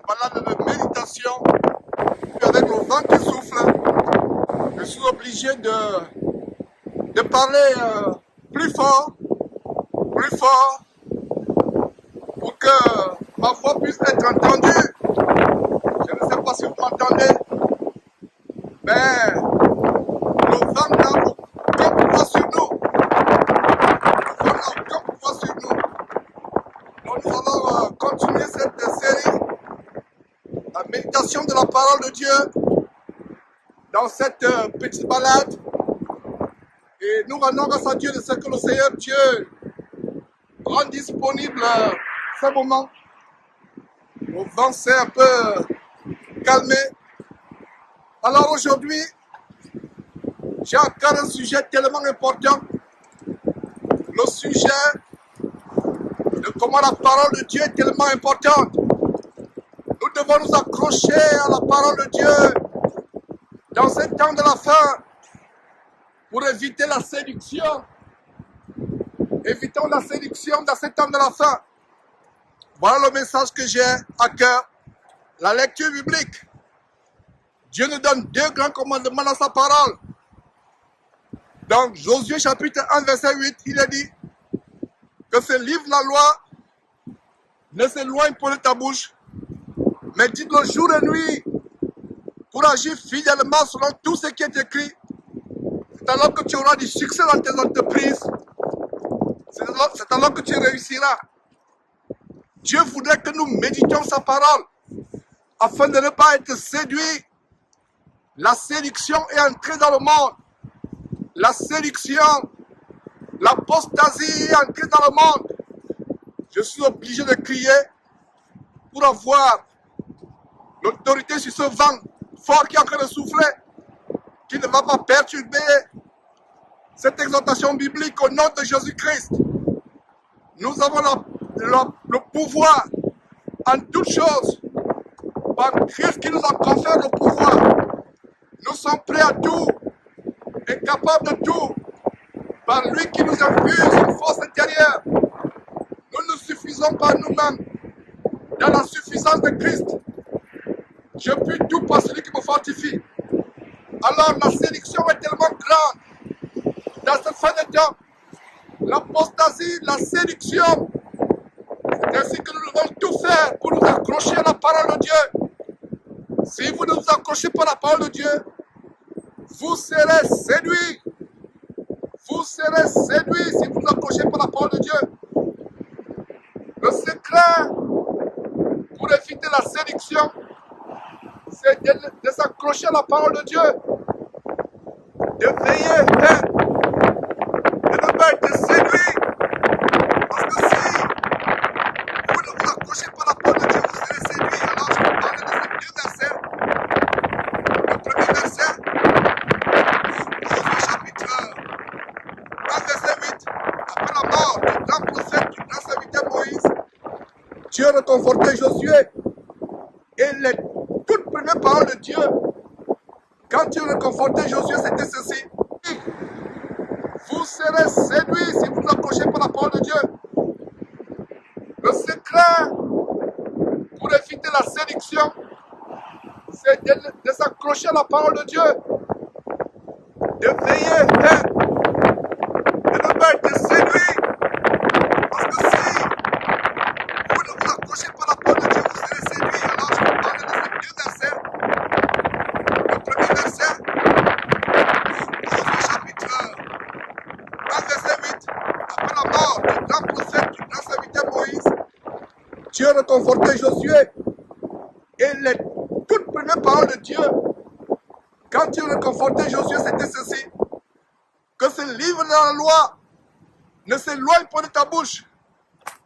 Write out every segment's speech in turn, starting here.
balade de méditation, avec le vent qui souffle, je suis obligé de parler plus fort, pour que ma voix puisse être entendue. Je ne sais pas si vous m'entendez, mais le vent n'a aucun pouvoir sur nous. Le vent n'a aucun pouvoir sur nous. Donc nous allons continuer cette série, la méditation de la parole de Dieu, dans cette petite balade. Et nous rendons grâce à Dieu de ce que le Seigneur Dieu rend disponible ce moment. Le vent s'est un peu calmé. Alors aujourd'hui, j'ai encore un sujet tellement important. Le sujet de comment la parole de Dieu est tellement importante. Nous devons nous accrocher à la parole de Dieu dans ce temps de la fin pour éviter la séduction. Évitons la séduction dans ce temps de la fin. Voilà le message que j'ai à cœur. La lecture biblique. Dieu nous donne deux grands commandements dans sa parole. Dans Josué chapitre 1 verset 8, il est dit que ce livre, la loi, ne s'éloigne pas de ta bouche, mais dis-le jour et nuit pour agir fidèlement selon tout ce qui est écrit. C'est alors que tu auras du succès dans tes entreprises. C'est alors que tu réussiras. Dieu voudrait que nous méditions sa parole afin de ne pas être séduits. La séduction est entrée dans le monde. La séduction, l'apostasie est entrée dans le monde. Je suis obligé de crier pour avoir l'autorité sur ce vent fort qui est en train de souffler, qui ne va pas perturber cette exhortation biblique au nom de Jésus-Christ. Nous avons le pouvoir en toutes choses par Christ qui nous a conféré le pouvoir. Nous sommes prêts à tout et capables de tout par lui qui nous infuse une force intérieure. Nous ne suffisons pas nous-mêmes. Dans la suffisance de Christ, je puis tout par celui qui me fortifie. Alors la séduction est tellement grande dans cette fin de temps. L'apostasie, la séduction. C'est ainsi que nous devons tout faire pour nous accrocher à la parole de Dieu. Si vous ne vous accrochez pas à la parole de Dieu, vous serez séduits. Vous serez séduits si vous ne vous accrochez pas à la parole de Dieu. Le secret pour éviter la séduction, c'est de s'accrocher à la parole de Dieu. De veiller, de ne pas être séduit. Parce que si vous ne vous accrochez pas à la parole de Dieu, vous serez séduit. Alors je vais parler de ces deux versets. Le premier verset, Josué chapitre 1 verset 8. Après la mort du grand prophète, du grand serviteur Moïse, Dieu réconfortait Josué. Et les toutes premières paroles de Dieu, quand Dieu réconfortait Josué, c'était ceci. Vous serez séduits si vous ne vous accrochez pas à la parole de Dieu. Le secret pour éviter la séduction, c'est de s'accrocher à la parole de Dieu. De veiller, de ne pas être séduit. Parce que si vous ne vous accrochez pas à la parole de Dieu, vous serez séduit. Alors je vais parler de ces deux versets. Le premier verset, Josué chapitre 1 verset 8. Après la mort du grand prophète, du grand serviteur Moïse, Dieu réconfortait Josué. Et les toutes premières paroles de Dieu, quand Dieu réconfortait Josué, c'était ceci. Que ce livre de la loi ne s'éloigne pas de ta bouche,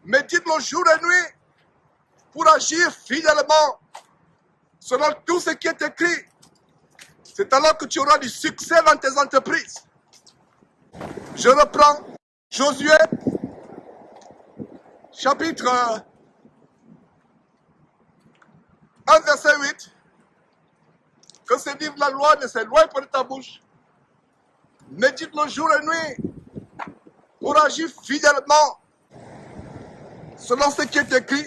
mais dis-le jour et nuit pour agir fidèlement selon tout ce qui est écrit. C'est alors que tu auras du succès dans tes entreprises. Je reprends Josué, chapitre 1, verset 8. Que ce livre de la loi ne s'éloigne pas de ta bouche. Médite-le jour et nuit pour agir fidèlement selon ce qui est écrit.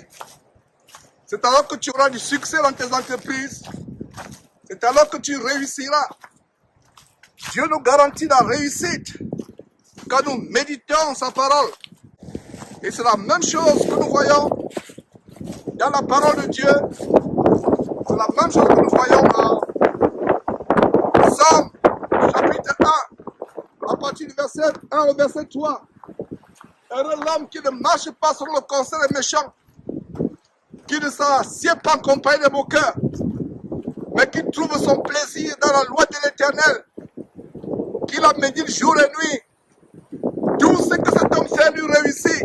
C'est alors que tu auras du succès dans tes entreprises. C'est alors que tu réussiras. Dieu nous garantit la réussite quand nous méditons sa parole. Et c'est la même chose que nous voyons dans la parole de Dieu. C'est la même chose que nous voyons dans Psaume chapitre 1, à partir du verset 1 au verset 3. Heureux l'homme qui ne marche pas sur le conseil des méchants, qui ne s'assied pas en compagnie des moqueurs, mais qui trouve son plaisir dans la loi de l'Éternel, qui la médite jour et nuit. Tout ce que cet homme fait lui réussit.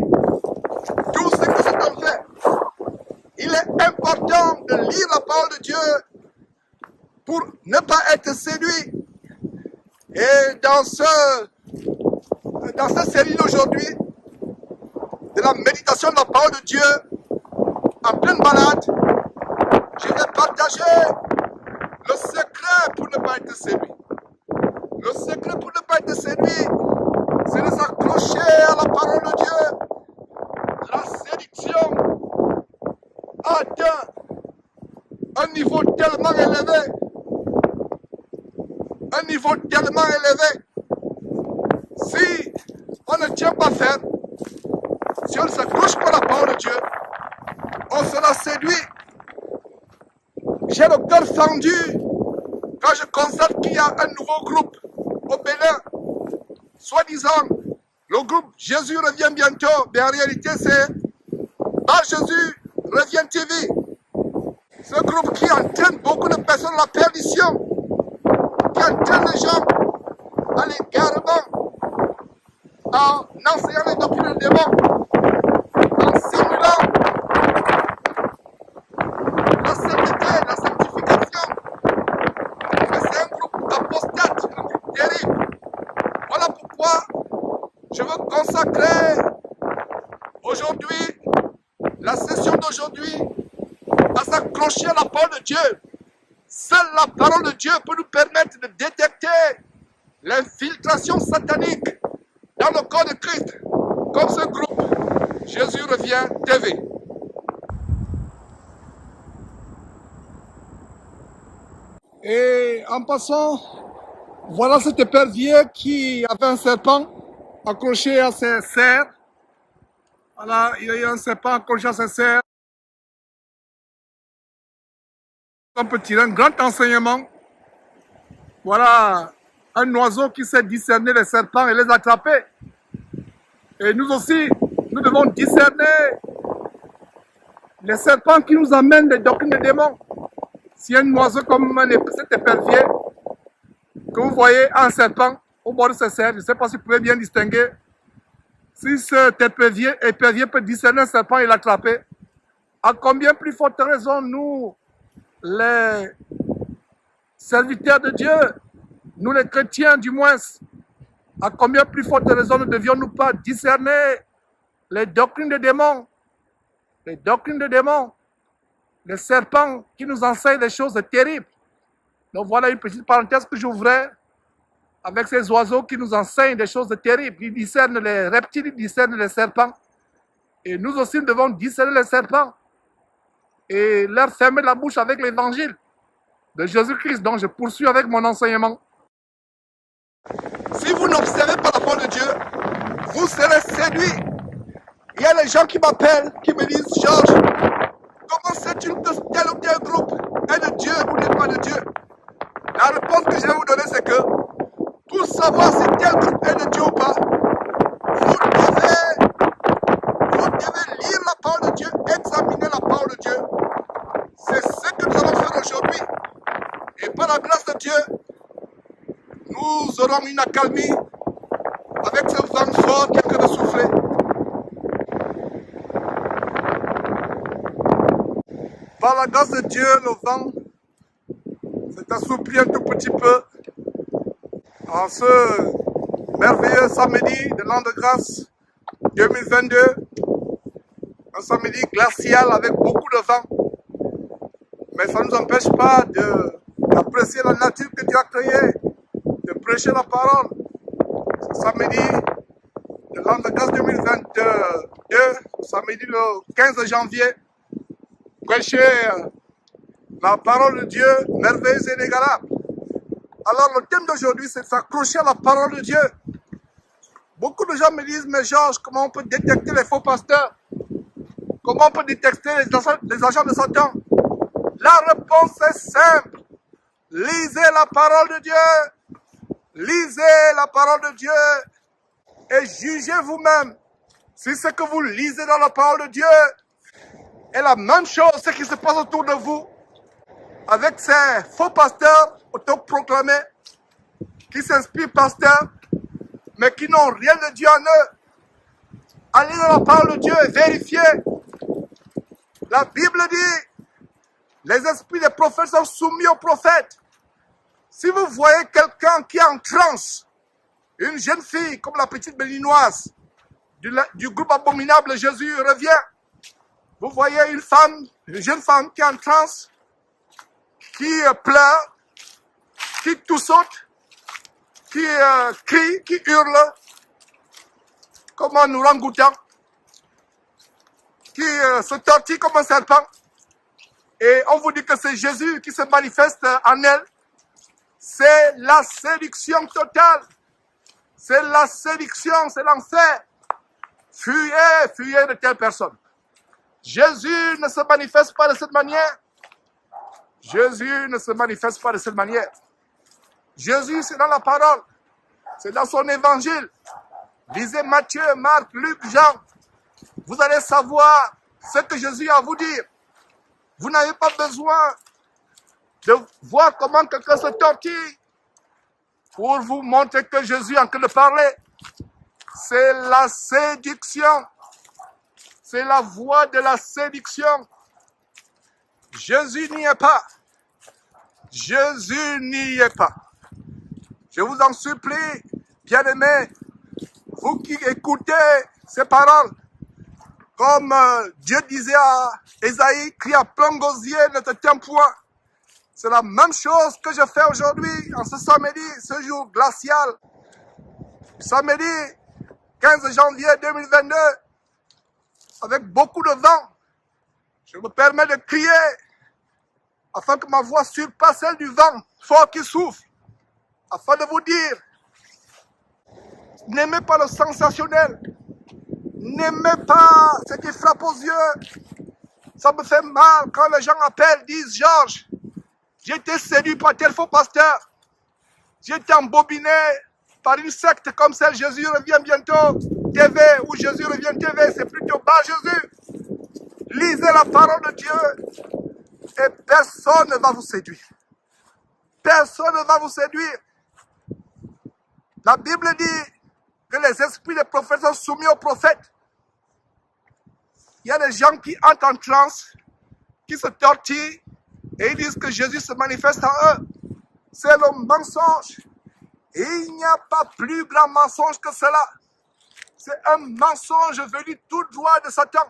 Tout ce que cet homme fait. Il est important de lire la parole de Dieu pour ne pas être séduit. Et dans cette série d'aujourd'hui, de la méditation de la parole de Dieu, en pleine balade, je vais partager le secret pour ne pas être séduit. Le secret pour ne pas être séduit, c'est de s'accrocher à la parole de Dieu. La séduction atteint un niveau tellement élevé. Un niveau tellement élevé. Si on ne tient pas ferme, si on ne s'accroche pas à la parole de Dieu, on sera séduit. J'ai le cœur fendu quand je constate qu'il y a un nouveau groupe au Bénin, soi-disant, le groupe Jésus revient bientôt, mais en réalité c'est Ah Jésus revient TV. Ce groupe qui entraîne beaucoup de personnes à la perdition, qui entraîne les gens à l'égarement, en enseignant les doctrines des démons, en simulant la sainteté, la sanctification. Mais c'est un groupe apostate, un groupe terrible. Voilà pourquoi je veux consacrer aujourd'hui, la session d'aujourd'hui, à s'accrocher à la parole de Dieu. Seule la parole de Dieu peut nous permettre de détecter l'infiltration satanique dans le corps de Christ, comme ce groupe Jésus revient TV. Et en passant, voilà cet épervier qui avait un serpent accroché à ses serres. Voilà, il y a eu un serpent accroché à ses serres. On peut tirer un grand enseignement. Voilà un oiseau qui sait discerner les serpents et les attraper. Et nous aussi, nous devons discerner les serpents qui nous amènent des doctrines des démons. Si un oiseau comme cet épervier, que vous voyez un serpent au bord de ses serres, je ne sais pas si vous pouvez bien distinguer. Si cet épervier peut discerner un serpent et l'attraper, à combien plus forte raison nous, les serviteurs de Dieu, nous les chrétiens du moins, à combien plus forte raison ne devions-nous pas discerner les doctrines des démons, les doctrines des démons, les serpents qui nous enseignent des choses terribles. Donc voilà une petite parenthèse que j'ouvrais avec ces oiseaux qui nous enseignent des choses terribles. Ils discernent les reptiles, ils discernent les serpents. Et nous aussi nous devons discerner les serpents et leur fermer la bouche avec l'évangile de Jésus-Christ. Donc je poursuis avec mon enseignement. Si vous n'observez pas la parole de Dieu, vous serez séduits. Il y a des gens qui m'appellent, qui me disent, Georges, comment sais-tu que tel ou tel groupe est de Dieu ou n'est pas de Dieu? La réponse que je vais vous donner, c'est que pour savoir si tel groupe est de Dieu ou pas, vous devez lire la parole de Dieu, examiner la parole de Dieu. C'est ce que nous allons faire aujourd'hui. Et par la grâce de Dieu, nous aurons une accalmie avec ce vent fort qui est en train de souffler. Par la grâce de Dieu, le vent s'est assoupli un tout petit peu en ce merveilleux samedi de l'an de grâce 2022. Un samedi glacial avec beaucoup de vent. Mais ça ne nous empêche pas d'apprécier la nature que Dieu a créée, de prêcher la parole. Ce samedi de l'an de grâce 2022, samedi le 15 janvier, prêcher la parole de Dieu merveilleuse et inégalable. Alors le thème d'aujourd'hui, c'est de s'accrocher à la parole de Dieu. Beaucoup de gens me disent, mais Georges, comment on peut détecter les faux pasteurs? Comment on peut détecter les agents de Satan? La réponse est simple. Lisez la parole de Dieu. Lisez la parole de Dieu et jugez vous-même si ce que vous lisez dans la parole de Dieu est la même chose, ce qui se passe autour de vous, avec ces faux pasteurs autoproclamés qui s'inspirent pasteurs, mais qui n'ont rien de Dieu en eux. Allez dans la parole de Dieu et vérifiez. La Bible dit, les esprits des prophètes sont soumis aux prophètes. Si vous voyez quelqu'un qui est en transe, une jeune fille comme la petite béninoise du groupe abominable Jésus revient, vous voyez une jeune femme qui est en transe, qui pleure, qui toussote, qui crie, qui hurle, comme un orang-outan, qui se tortille comme un serpent. Et on vous dit que c'est Jésus qui se manifeste en elle. C'est la séduction totale. C'est la séduction, c'est l'enfer. Fuyez, fuyez de telle personne. Jésus ne se manifeste pas de cette manière. Jésus ne se manifeste pas de cette manière. Jésus, c'est dans la parole. C'est dans son évangile. Lisez Matthieu, Marc, Luc, Jean. Vous allez savoir ce que Jésus a à vous dire. Vous n'avez pas besoin de voir comment quelqu'un se tortille pour vous montrer que Jésus est en train de parler. C'est la séduction. C'est la voie de la séduction. Jésus n'y est pas. Jésus n'y est pas. Je vous en supplie, bien-aimés, vous qui écoutez ces paroles, comme Dieu disait à Ésaïe, crie à plein gosier, ne te tiens point. C'est la même chose que je fais aujourd'hui, en ce samedi, ce jour glacial. Samedi 15 janvier 2022, avec beaucoup de vent, je me permets de crier, afin que ma voix surpasse celle du vent fort qui souffle, afin de vous dire, n'aimez pas le sensationnel, n'aimez pas ce qui frappe aux yeux. Ça me fait mal quand les gens appellent, disent, Georges, j'ai été séduit par tel faux pasteur. J'ai été embobiné par une secte comme celle Jésus revient bientôt TV ou Jésus revient TV. C'est plutôt bas Jésus. Lisez la parole de Dieu et personne ne va vous séduire. Personne ne va vous séduire. La Bible dit que les esprits des prophètes sont soumis aux prophètes. Il y a des gens qui entrent en transe, qui se tortillent, et ils disent que Jésus se manifeste en eux. C'est le mensonge. Et il n'y a pas plus grand mensonge que cela. C'est un mensonge venu tout droit de Satan.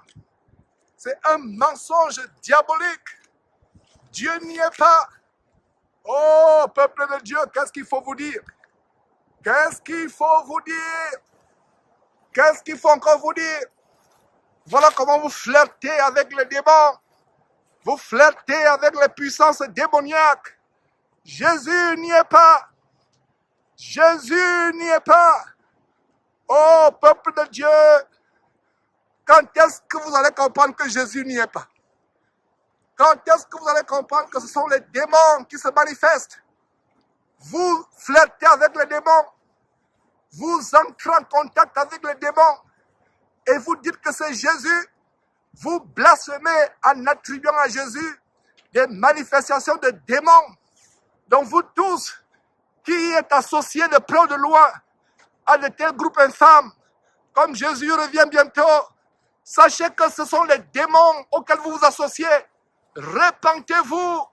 C'est un mensonge diabolique. Dieu n'y est pas. Oh, peuple de Dieu, qu'est-ce qu'il faut vous dire? Qu'est-ce qu'il faut vous dire? Qu'est-ce qu'il faut encore vous dire? Voilà comment vous flirtez avec les démons. Vous flirtez avec les puissances démoniaques. Jésus n'y est pas. Jésus n'y est pas. Oh, peuple de Dieu, quand est-ce que vous allez comprendre que Jésus n'y est pas? Quand est-ce que vous allez comprendre que ce sont les démons qui se manifestent? Vous flirtez avec les démons. Vous entrez en contact avec les démons. Et vous dites que c'est Jésus. Vous blasphémez en attribuant à Jésus des manifestations de démons. Donc vous tous qui êtes associés de près ou de loin à de tels groupes infâmes, comme Jésus revient bientôt, sachez que ce sont les démons auxquels vous vous associez. Repentez-vous,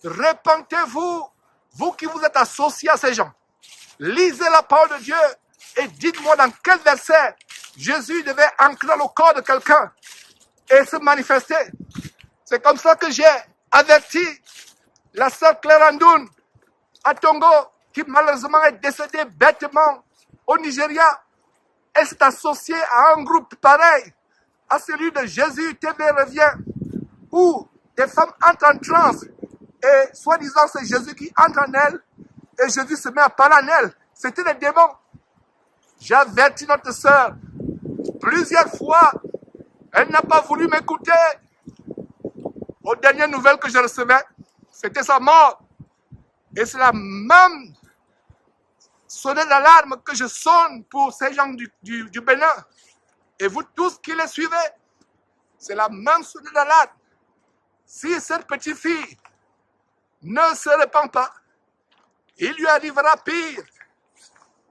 repentez-vous, vous qui vous êtes associés à ces gens. Lisez la parole de Dieu et dites-moi dans quel verset Jésus devait entrer dans le corps de quelqu'un et se manifester. C'est comme ça que j'ai averti la sœur Claire Andoun à Tongo, qui malheureusement est décédée bêtement au Nigeria. Elle s'est associée à un groupe pareil, à celui de Jésus TV revient, où des femmes entrent en transe et soi-disant c'est Jésus qui entre en elles et Jésus se met à parler en elles. C'était des démons. J'ai averti notre sœur plusieurs fois. Elle n'a pas voulu m'écouter. Aux dernières nouvelles que je recevais, c'était sa mort. Et c'est la même sonnette d'alarme que je sonne pour ces gens du Bénin. Et vous tous qui les suivez, c'est la même sonnette d'alarme. Si cette petite fille ne se répand pas, il lui arrivera pire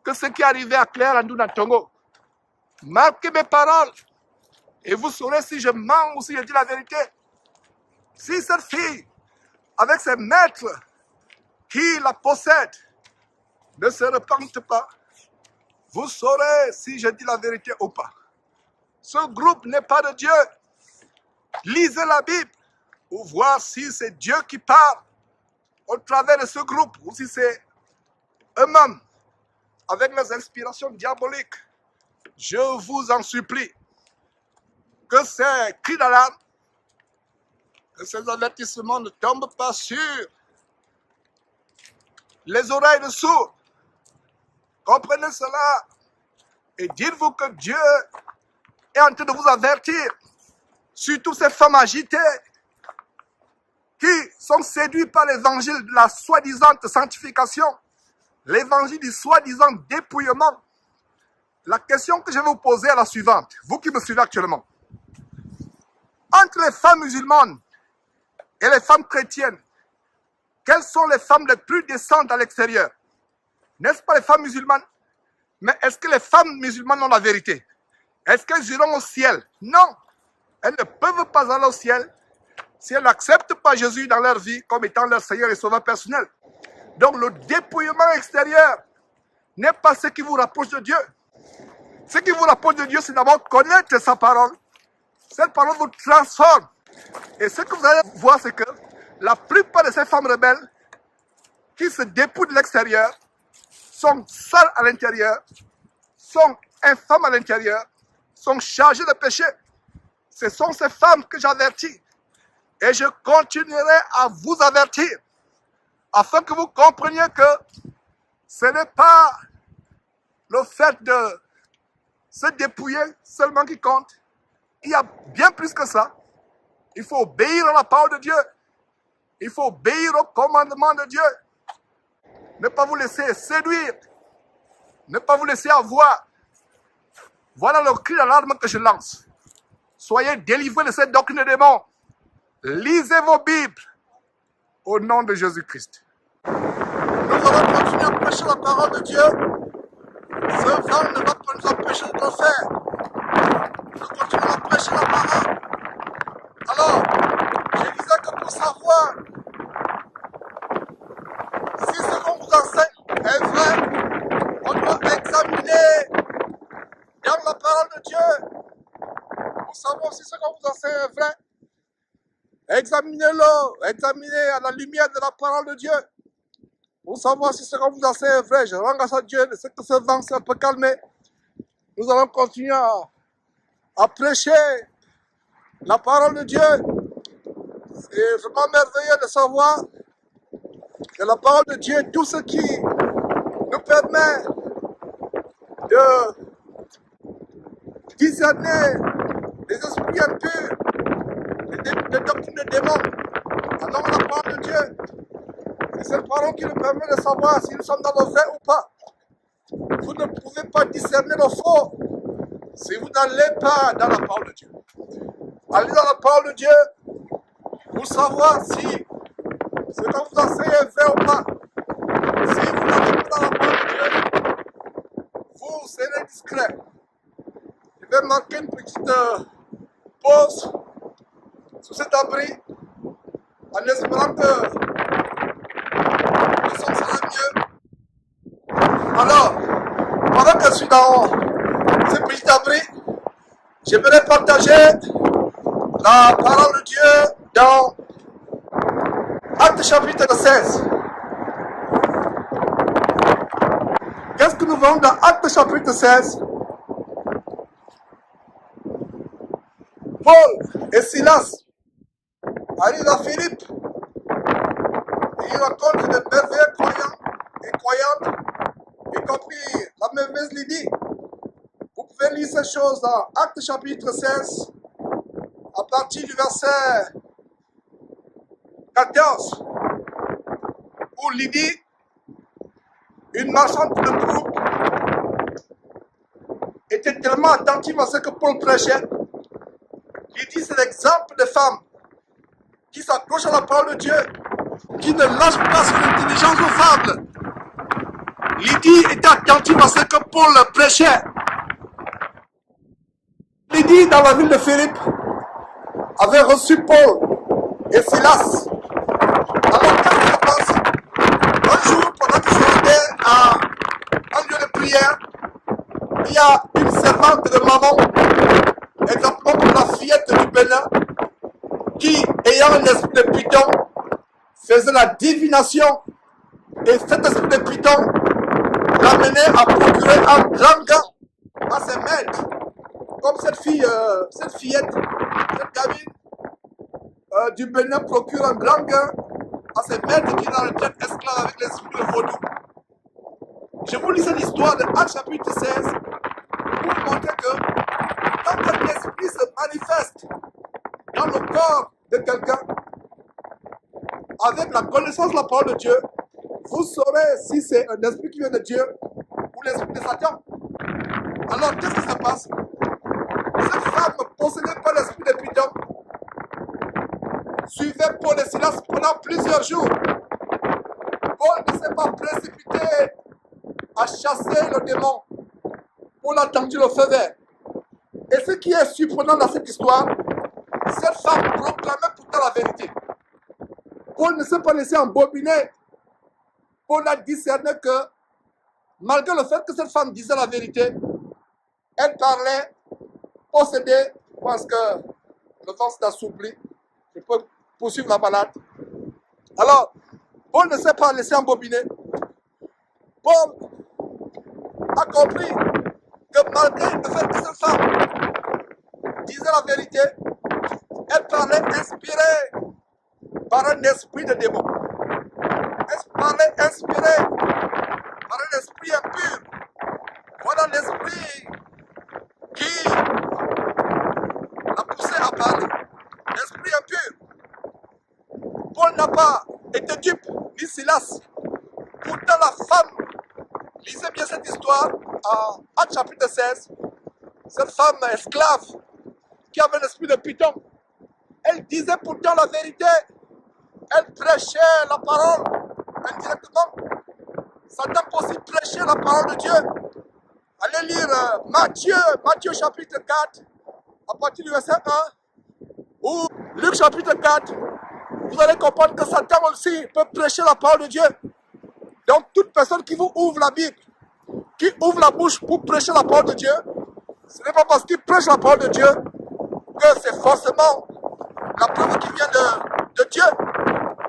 que ce qui est arrivé à Claire Andouna Tongo. Marquez mes paroles et vous saurez si je mens ou si je dis la vérité. Si cette fille, avec ses maîtres qui la possèdent, ne se repentent pas, vous saurez si je dis la vérité ou pas. Ce groupe n'est pas de Dieu. Lisez la Bible pour voir si c'est Dieu qui parle au travers de ce groupe ou si c'est eux-mêmes avec les inspirations diaboliques. Je vous en supplie que ces cris d'alarme, que ces avertissements ne tombent pas sur les oreilles de sourds. Comprenez cela et dites-vous que Dieu est en train de vous avertir, surtout ces femmes agitées qui sont séduites par l'évangile de la soi-disant sanctification, l'évangile du soi-disant dépouillement. La question que je vais vous poser est la suivante, vous qui me suivez actuellement. Entre les femmes musulmanes et les femmes chrétiennes, quelles sont les femmes les plus décentes à l'extérieur? N'est-ce pas les femmes musulmanes? Mais est-ce que les femmes musulmanes ont la vérité? Est-ce qu'elles iront au ciel? Non. Elles ne peuvent pas aller au ciel si elles n'acceptent pas Jésus dans leur vie comme étant leur Seigneur et Sauveur personnel. Donc le dépouillement extérieur n'est pas ce qui vous rapproche de Dieu. Ce qui vous rapproche de Dieu, c'est d'abord connaître sa parole. Cette parole vous transforme. Et ce que vous allez voir, c'est que la plupart de ces femmes rebelles qui se dépouillent de l'extérieur sont sales à l'intérieur, sont infâmes à l'intérieur, sont chargées de péché. Ce sont ces femmes que j'avertis. Et je continuerai à vous avertir afin que vous compreniez que ce n'est pas le fait de se dépouiller seulement qui compte. Il y a bien plus que ça. Il faut obéir à la parole de Dieu. Il faut obéir au commandement de Dieu. Ne pas vous laisser séduire. Ne pas vous laisser avoir. Voilà le cri d'alarme que je lance. Soyez délivrés de cette doctrine des démons. Lisez vos Bibles au nom de Jésus-Christ. Nous allons continuer à prêcher la parole de Dieu. Ce vent ne va pas nous empêcher de le faire. Nous continuons à prêcher la parole. Alors, je disais que pour savoir si ce qu'on vous enseigne est vrai, on doit examiner dans la parole de Dieu pour savoir si ce qu'on vous enseigne est vrai. Examinez-le, examinez à la lumière de la parole de Dieu pour savoir si ce qu'on vous enseigne est vrai. Je rends grâce à Dieu de ce que ce vent s'est un peu calmé. Nous allons continuer à prêcher la parole de Dieu. C'est vraiment merveilleux de savoir que la parole de Dieu est tout ce qui nous permet de discerner les esprits impurs, les doctrines de démons. Alors la parole de Dieu, c'est cette parole qui nous permet de savoir si nous sommes dans le vrai ou pas. Vous ne pouvez pas discerner le faux si vous n'allez pas dans la parole de Dieu. Allez dans la parole de Dieu pour savoir si ce qu'on vous enseigne est vrai ou pas. Si vous n'allez pas dans la parole de Dieu, vous serez discret. Je vais marquer une petite pause sous cet abri en espérant que le son sera mieux. Alors, pendant que je suis dans ce petit abri, j'aimerais partager la parole de Dieu dans Actes chapitre 16. Qu'est-ce que nous voyons dans Actes chapitre 16? Paul et Silas arrive à Philippe et il raconte de merveilleux croyants et croyantes, y compris la merveilleuse Lydie. Vous pouvez lire ces choses dans Actes chapitre 16, à partir du verset 14, où Lydie, une marchande de groupe, était tellement attentive à ce que Paul prêchait. Lydie, c'est l'exemple de femme qui s'accroche à la parole de Dieu, qui ne lâche pas son intelligence aux fables. Lydie était attentive à ce que Paul prêchait. Lydie, dans la ville de Philippe, avait reçu Paul et Silas. Alors, qu'est-ce qui se passe? Un jour, pendant qu'ils se rendaient à un lieu de prière, il y a une servante de maman, exactement la fillette du Bénin, qui, ayant un esprit de python, faisait la divination. Et cet esprit de python l'amenait à procurer un grand gain à ses maîtres. Comme cette fillette, cette gamine du Bénin procure un grand gain à ses maîtres qui dans le traite esclave avec l'esprit de vaudou. Je vous lis cette histoire de Actes chapitre 16 pour vous montrer que quand un esprit se manifeste dans le corps de quelqu'un, avec la connaissance de la parole de Dieu, vous saurez si c'est un esprit qui vient de Dieu ou l'esprit de Satan. Alors, qu'est-ce qui se passe? Cette femme possédée par l'esprit de python suivait Paul et Silas pendant plusieurs jours. Paul ne s'est pas précipité à chasser le démon. Paul a tendu le feu vert. Et ce qui est surprenant dans cette histoire, cette femme proclamait pourtant la vérité. Paul ne s'est pas laissé embobiner. Paul a discerné que, malgré le fait que cette femme disait la vérité, elle parlait possédée parce que le vent s'est assoupli. Je peux poursuivre la balade. Alors, Paul ne s'est pas laissé embobiner. Paul a compris que malgré le fait que cette femme disait la vérité, elle parlait inspirée par un esprit de démon. Elle parlait inspirée par un esprit impur. Voilà l'esprit qui l'a poussé à parler. L'esprit impur. Paul n'a pas été dupe, ni Silas. Pourtant la femme, lisez bien cette histoire en Actes chapitre 16. Cette femme esclave qui avait l'esprit de python. Elle disait pourtant la vérité. Elle prêchait la parole indirectement. Satan peut aussi prêcher la parole de Dieu. Allez lire Matthieu chapitre 4, à partir du verset 1, ou Luc chapitre 4. Vous allez comprendre que Satan aussi peut prêcher la parole de Dieu. Donc toute personne qui vous ouvre la Bible, qui ouvre la bouche pour prêcher la parole de Dieu, ce n'est pas parce qu'il prêche la parole de Dieu que c'est forcément la preuve qui vient de Dieu.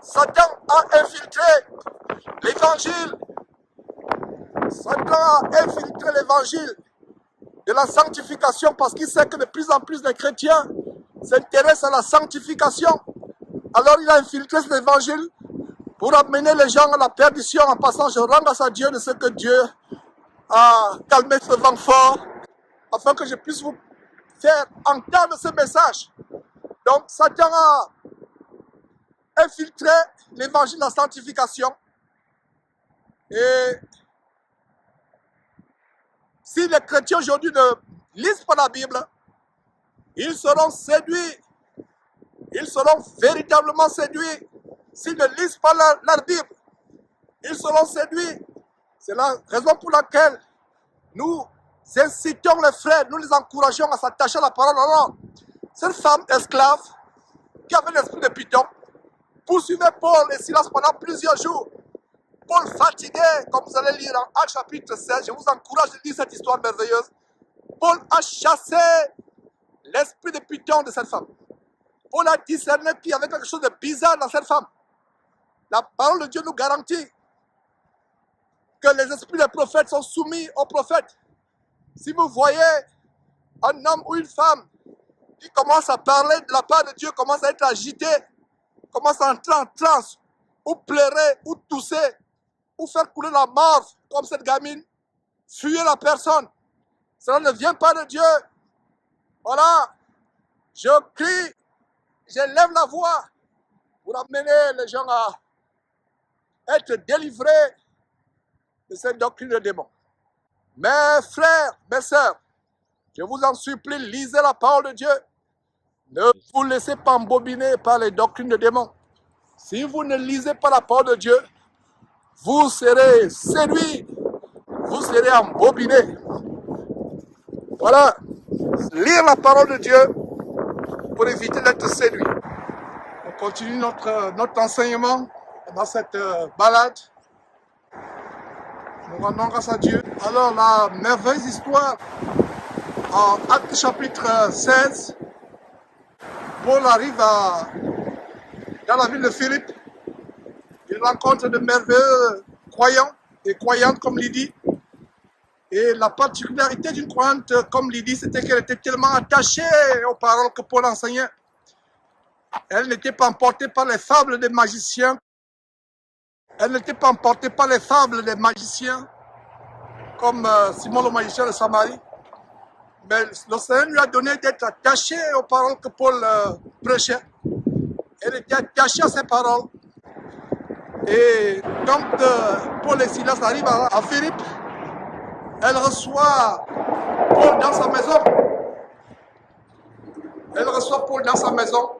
Satan a infiltré l'évangile. Satan a infiltré l'évangile de la sanctification parce qu'il sait que de plus en plus de chrétiens s'intéressent à la sanctification. Alors il a infiltré cet évangile pour amener les gens à la perdition en passant je rends grâce à Dieu de ce que Dieu a calmé ce vent fort afin que je puisse vous faire entendre ce message. Donc Satan a infiltré l'évangile de la sanctification. Et si les chrétiens aujourd'hui ne lisent pas la Bible, ils seront séduits. Ils seront véritablement séduits s'ils ne lisent pas leur Bible. Ils seront séduits. C'est la raison pour laquelle nous incitons les frères, nous les encourageons à s'attacher à la parole. Alors, cette femme esclave qui avait l'esprit de python poursuivait Paul et Silas pendant plusieurs jours. Paul fatigué, comme vous allez lire en Actes chapitre 16, je vous encourage de lire cette histoire merveilleuse. Paul a chassé l'esprit de python de cette femme. Paul a discerné qu'il y avait quelque chose de bizarre dans cette femme. La parole de Dieu nous garantit que les esprits des prophètes sont soumis aux prophètes. Si vous voyez un homme ou une femme qui commence à parler de la part de Dieu, commence à être agité, commence à entrer en transe, ou pleurer, ou tousser, ou faire couler la mort, comme cette gamine, fuyez la personne. Cela ne vient pas de Dieu. Voilà, je crie, j'élève la voix pour amener les gens à être délivrés de cette doctrine de démons. Mes frères, mes sœurs, je vous en supplie, lisez la parole de Dieu. Ne vous laissez pas embobiner par les doctrines de démons. Si vous ne lisez pas la parole de Dieu, vous serez séduits, vous serez embobinés. Voilà, lire la parole de Dieu pour éviter d'être séduit. On continue notre enseignement dans cette balade. Nous rendons grâce à Dieu. Alors, la merveilleuse histoire en Actes chapitre 16, Paul arrive dans la ville de Philippe. Il rencontre de merveilleux croyants et croyantes comme Lydie. Et la particularité d'une croyante comme Lydie, c'était qu'elle était tellement attachée aux paroles que Paul enseignait. Elle n'était pas emportée par les fables des magiciens. Elle n'était pas emportée par les fables des magiciens, comme Simon le magicien de Samarie. Mais le Seigneur lui a donné d'être attachée aux paroles que Paul prêchait. Elle était attachée à ces paroles. Et quand Paul et Silas arrivent à Philippe, elle reçoit Paul dans sa maison. Elle reçoit Paul dans sa maison.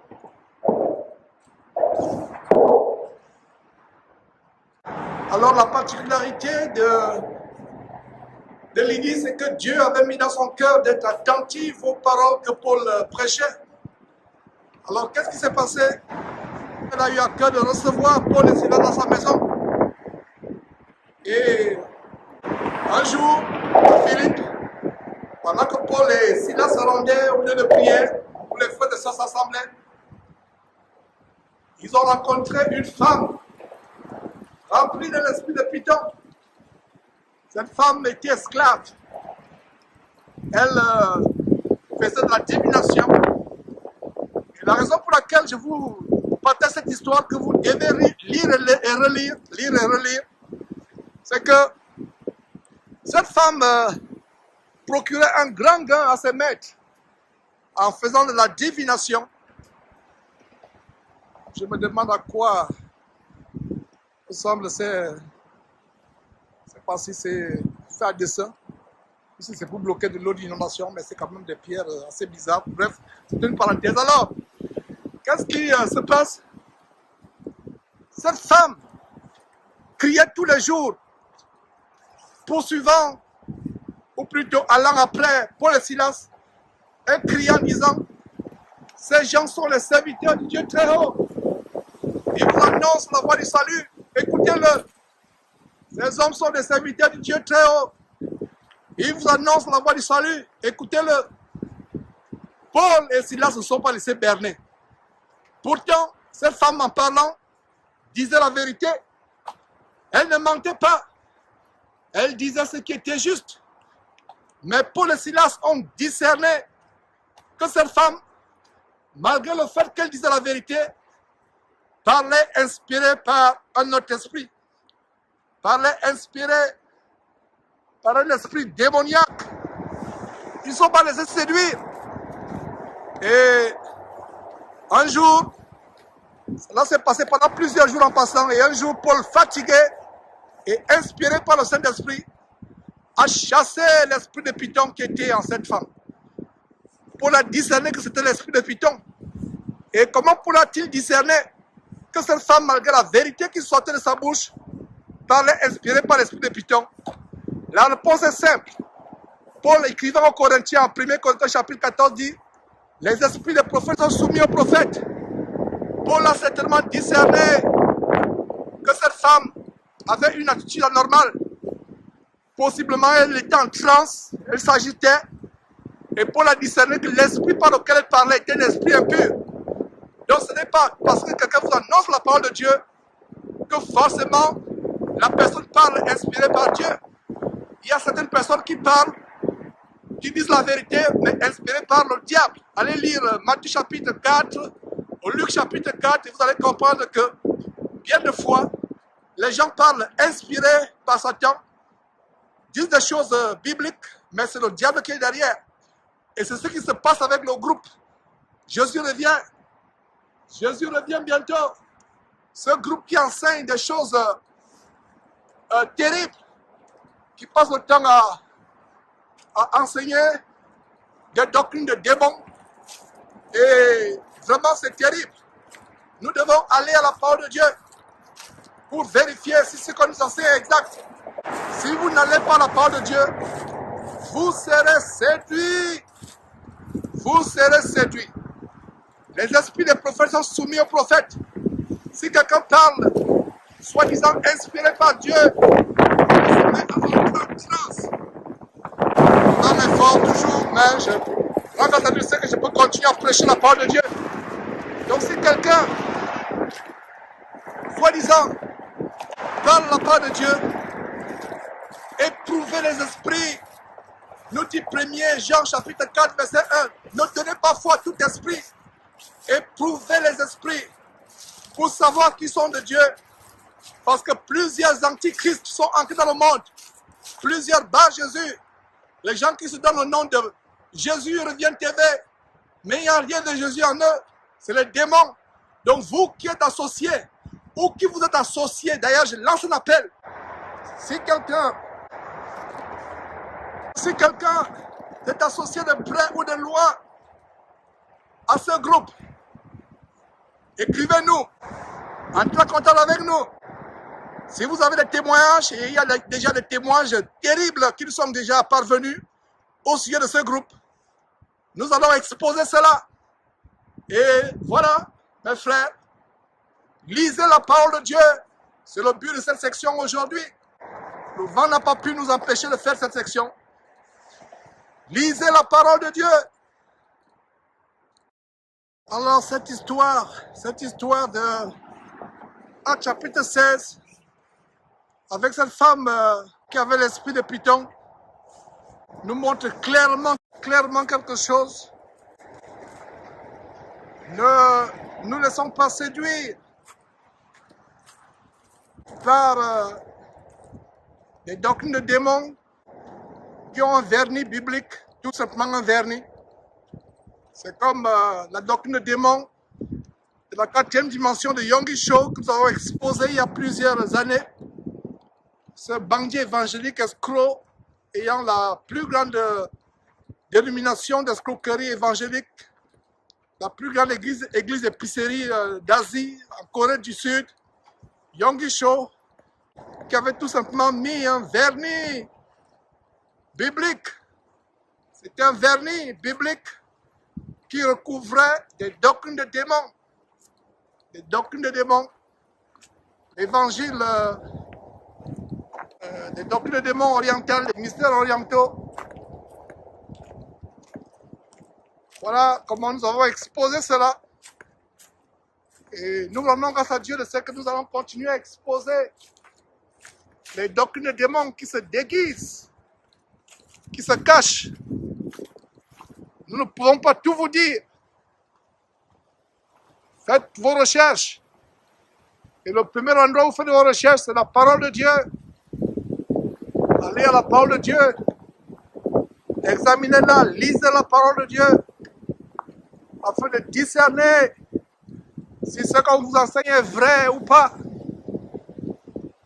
Alors la particularité de Lydie, c'est que Dieu avait mis dans son cœur d'être attentif aux paroles que Paul prêchait. Alors qu'est-ce qui s'est passé? Elle a eu à cœur de recevoir Paul et Silas dans sa maison. Et un jour, à Philippe, pendant que Paul et Silas se rendaient au lieu de prière, où les frères de sœurs s'assemblaient, ils ont rencontré une femme remplie de l'esprit de Python. Cette femme était esclave. Elle faisait de la divination. Et la raison pour laquelle je vous partage cette histoire que vous devez lire et relire, c'est que cette femme procurait un grand gain à ses maîtres en faisant de la divination. Je me demande à quoi ressemble c'est pas si c'est fait à dessein, si c'est pour bloquer de l'eau d'inondation, mais c'est quand même des pierres assez bizarres. Bref, c'est une parenthèse. Alors, qu'est-ce qui se passe? Cette femme criait tous les jours, poursuivant, ou plutôt allant après Paul et Silas, elle criait en disant, ces gens sont les serviteurs du Dieu très haut. Ils vous annoncent la voie du salut, écoutez-le. Ces hommes sont des serviteurs du Dieu très haut. Ils vous annoncent la voie du salut, écoutez-le. Paul et Silas ne sont pas laissés berner. Pourtant, cette femme en parlant disait la vérité. Elle ne mentait pas. Elle disait ce qui était juste. Mais Paul et Silas ont discerné que cette femme, malgré le fait qu'elle disait la vérité, parlait inspirée par un autre esprit. Parlait inspirée par un esprit démoniaque. Ils ne sont pas laissés séduire. Et un jour, cela s'est passé pendant plusieurs jours en passant, et un jour, Paul, fatigué et inspiré par le Saint-Esprit, a chassé l'esprit de Python qui était en cette femme. Paul a discerné que c'était l'esprit de Python. Et comment Paul a-t-il discerné que cette femme, malgré la vérité qui sortait de sa bouche, parlait inspirée par l'esprit de Python? La réponse est simple. Paul, écrivant aux Corinthiens, en 1 Corinthiens chapitre 14, dit « Les esprits des prophètes sont soumis aux prophètes ». Paul a certainement discerné que cette femme avait une attitude anormale. Possiblement, elle était en transe, elle s'agitait. Et Paul a discerné que l'esprit par lequel elle parlait était un esprit impur. Donc ce n'est pas parce que quelqu'un vous annonce la parole de Dieu que forcément la personne parle inspirée par Dieu. Il y a certaines personnes qui parlent, qui disent la vérité, mais inspirées par le diable. Allez lire Matthieu chapitre 4 Au Luc chapitre 4, vous allez comprendre que bien de fois, les gens parlent inspirés par Satan, disent des choses bibliques, mais c'est le diable qui est derrière. Et c'est ce qui se passe avec le groupe. Jésus revient. Jésus revient bientôt. Ce groupe qui enseigne des choses terribles, qui passe le temps à enseigner des doctrines de démons. Et vraiment, c'est terrible. Nous devons aller à la parole de Dieu pour vérifier si ce qu'on nous enseigne est exact. Si vous n'allez pas à la parole de Dieu, vous serez séduits. Vous serez séduits. Les esprits des prophètes sont soumis aux prophètes. Si quelqu'un parle, soi-disant inspiré par Dieu, il se met avant le silence. Dans mes forts toujours, mais je grâce à Dieu, c'est que je peux continuer à prêcher la parole de Dieu. Donc si quelqu'un, soi-disant, parle la parole de Dieu, éprouvez les esprits. Nous dit 1er Jean chapitre 4 verset 1. Ne donnez pas foi à tout esprit. Éprouvez les esprits pour savoir qui sont de Dieu. Parce que plusieurs antichrists sont entrés dans le monde. Plusieurs bas Jésus. Les gens qui se donnent le nom de Jésus revient TV. Mais il n'y a rien de Jésus en eux. C'est les démons. Donc vous qui êtes associés, ou qui vous êtes associés, d'ailleurs je lance un appel. Si quelqu'un est associé de près ou de loin à ce groupe, écrivez-nous, entrez en contact avec nous. Si vous avez des témoignages, et il y a déjà des témoignages terribles qui nous sont déjà parvenus au sujet de ce groupe, nous allons exposer cela. Et voilà, mes frères, lisez la parole de Dieu. C'est le but de cette section aujourd'hui. Le vent n'a pas pu nous empêcher de faire cette section. Lisez la parole de Dieu. Alors cette histoire de Actes chapitre 16, avec cette femme qui avait l'esprit de Python, nous montre clairement quelque chose. Ne nous laissons pas séduire par des doctrines de démons qui ont un vernis biblique, tout simplement un vernis. C'est comme la doctrine de démons de la 4e dimension de Yonggi Cho que nous avons exposé il y a plusieurs années. Ce bandit évangélique escroc ayant la plus grande dénomination d'escroquerie évangélique, la plus grande église épicerie d'Asie, en Corée du Sud, Yonggi Cho, qui avait tout simplement mis un vernis biblique. C'était un vernis biblique qui recouvrait des doctrines de démons. Des doctrines de démons. L'évangile des doctrines de démons orientales, des mystères orientaux. Voilà comment nous avons exposé cela. Et nous rendons grâce à Dieu de ce que nous allons continuer à exposer les doctrines de démons qui se déguisent, qui se cachent. Nous ne pouvons pas tout vous dire. Faites vos recherches. Et le premier endroit où vous faites vos recherches, c'est la parole de Dieu. Allez à la parole de Dieu. Examinez-la, lisez la parole de Dieu. Afin de discerner si ce qu'on vous enseigne est vrai ou pas.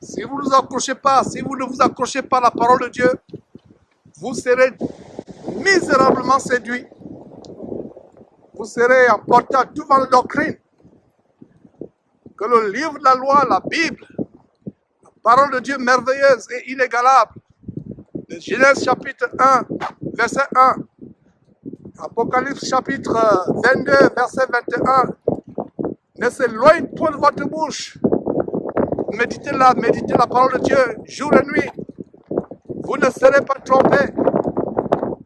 Si vous ne vous accrochez pas, si vous ne vous accrochez pas à la parole de Dieu, vous serez misérablement séduits. Vous serez emportés à tout vent de doctrine. Que le livre de la loi, la Bible, la parole de Dieu merveilleuse et inégalable, de Genèse chapitre 1, verset 1, Apocalypse chapitre 22, verset 21, ne s'éloigne point de votre bouche. Méditez la parole de Dieu jour et nuit. Vous ne serez pas trompés.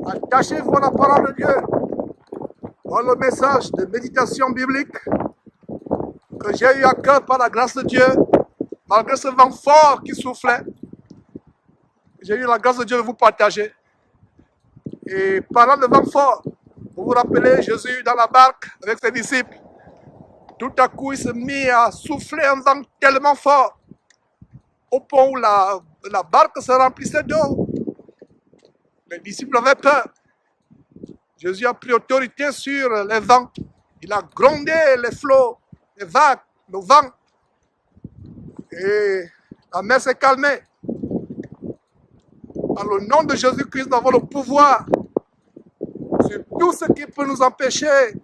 Attachez-vous à la parole de Dieu. Voilà le message de méditation biblique que j'ai eu à cœur par la grâce de Dieu, malgré ce vent fort qui soufflait. J'ai eu la grâce de Dieu de vous partager. Et parlant de vent fort, vous vous rappelez Jésus dans la barque avec ses disciples. Tout à coup, il se mit à souffler un vent tellement fort au point où la barque se remplissait d'eau. Les disciples avaient peur. Jésus a pris autorité sur les vents. Il a grondé les flots, les vagues, le vent. Et la mer s'est calmée. Dans le nom de Jésus-Christ, nous avons le pouvoir sur tout ce qui peut nous empêcher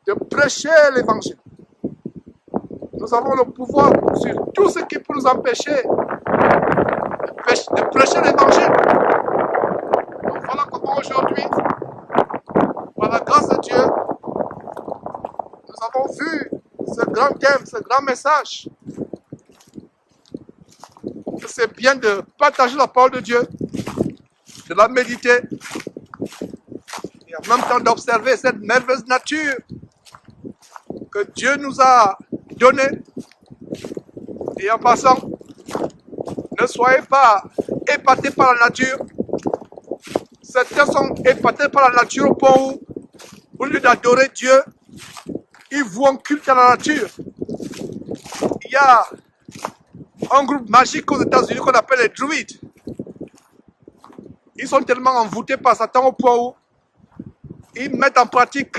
de prêcher l'évangile. Nous avons le pouvoir sur tout ce qui peut nous empêcher de prêcher l'évangile. Donc voilà comment aujourd'hui, par la grâce de Dieu, nous avons vu ce grand thème, ce grand message. C'est bien de partager la parole de Dieu, de la méditer, et en même temps d'observer cette merveilleuse nature que Dieu nous a donnée. Et en passant, ne soyez pas épatés par la nature. Certains sont épatés par la nature au point où, au lieu d'adorer Dieu, ils vouent culte à la nature. Il y a un groupe magique aux États-Unis qu'on appelle les druides. Ils sont tellement envoûtés par Satan au point où ils mettent en pratique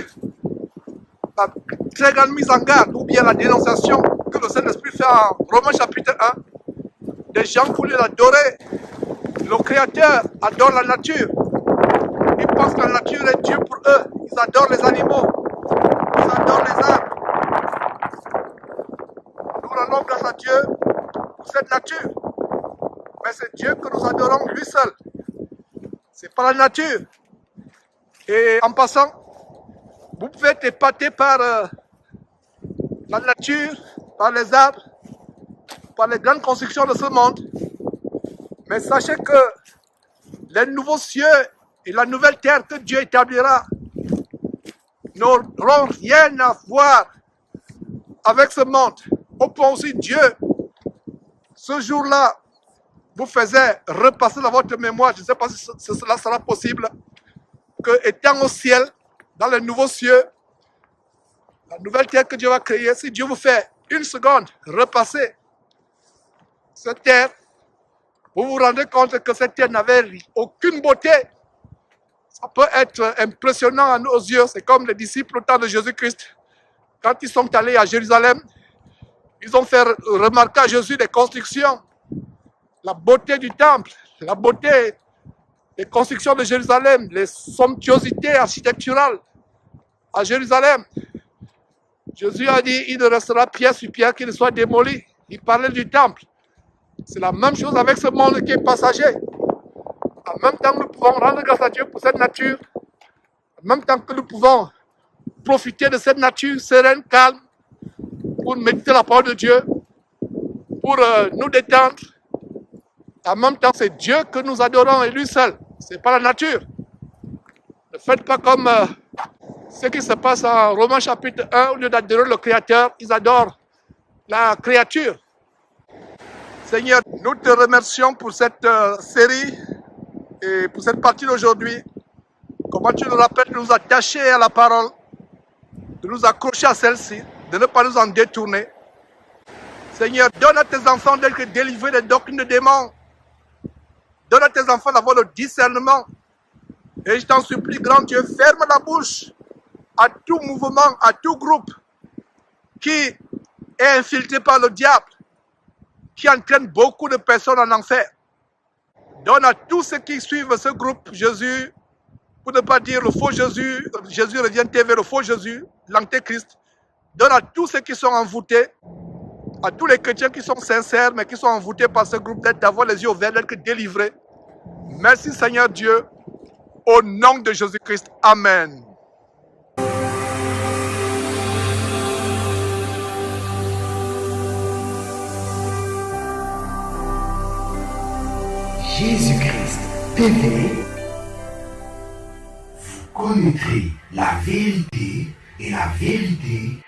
la très grande mise en garde ou bien la dénonciation que le Saint-Esprit fait en Romains chapitre 1. Des gens qui, au lieu d'adorer le Créateur, adorent la nature. Ils pensent que la nature est Dieu pour eux. Ils adorent les animaux. Ils adorent les arbres. Nous rendons grâce à Dieu pour cette nature. Mais c'est Dieu que nous adorons lui seul. C'est pas la nature. Et en passant, vous pouvez être épaté par la nature, par les arbres, par les grandes constructions de ce monde. Mais sachez que les nouveaux cieux et la nouvelle terre que Dieu établira n'auront rien à voir avec ce monde. Au point aussi Dieu, ce jour-là, vous faisait repasser dans votre mémoire, je ne sais pas si cela sera possible, que étant au ciel, dans les nouveaux cieux, la nouvelle terre que Dieu va créer, si Dieu vous fait une seconde repasser cette terre, vous vous rendez compte que cette terre n'avait aucune beauté. Ça peut être impressionnant à nos yeux. C'est comme les disciples au temps de Jésus-Christ. Quand ils sont allés à Jérusalem, ils ont fait remarquer à Jésus les constructions, la beauté du temple, la beauté des constructions de Jérusalem, les somptuosités architecturales à Jérusalem. Jésus a dit, il ne restera pierre sur pierre qui ne soit démoli. Il parlait du temple. C'est la même chose avec ce monde qui est passager. En même temps que nous pouvons rendre grâce à Dieu pour cette nature, en même temps que nous pouvons profiter de cette nature sereine, calme, pour méditer la parole de Dieu, pour nous détendre. En même temps, c'est Dieu que nous adorons et lui seul. Ce n'est pas la nature. Ne faites pas comme ce qui se passe en Romains chapitre 1, au lieu d'adorer le Créateur, ils adorent la créature. Seigneur, nous te remercions pour cette série et pour cette partie d'aujourd'hui. Comment tu nous rappelles de nous attacher à la parole, de nous accrocher à celle-ci, de ne pas nous en détourner. Seigneur, donne à tes enfants d'être délivrés des doctrines de démons. Donne à tes enfants d'avoir le discernement. Et je t'en supplie, grand Dieu, ferme la bouche à tout mouvement, à tout groupe qui est infiltré par le diable, qui entraîne beaucoup de personnes en enfer. Donne à tous ceux qui suivent ce groupe Jésus, pour ne pas dire le faux Jésus, Jésus revient TV, le faux Jésus, l'antéchrist. Donne à tous ceux qui sont envoûtés, à tous les chrétiens qui sont sincères, mais qui sont envoûtés par ce groupe, d'avoir les yeux ouverts, d'être délivrés. Merci Seigneur Dieu, au nom de Jésus-Christ. Amen. Jésus-Christ TV, vous connaîtrez la vérité et la vérité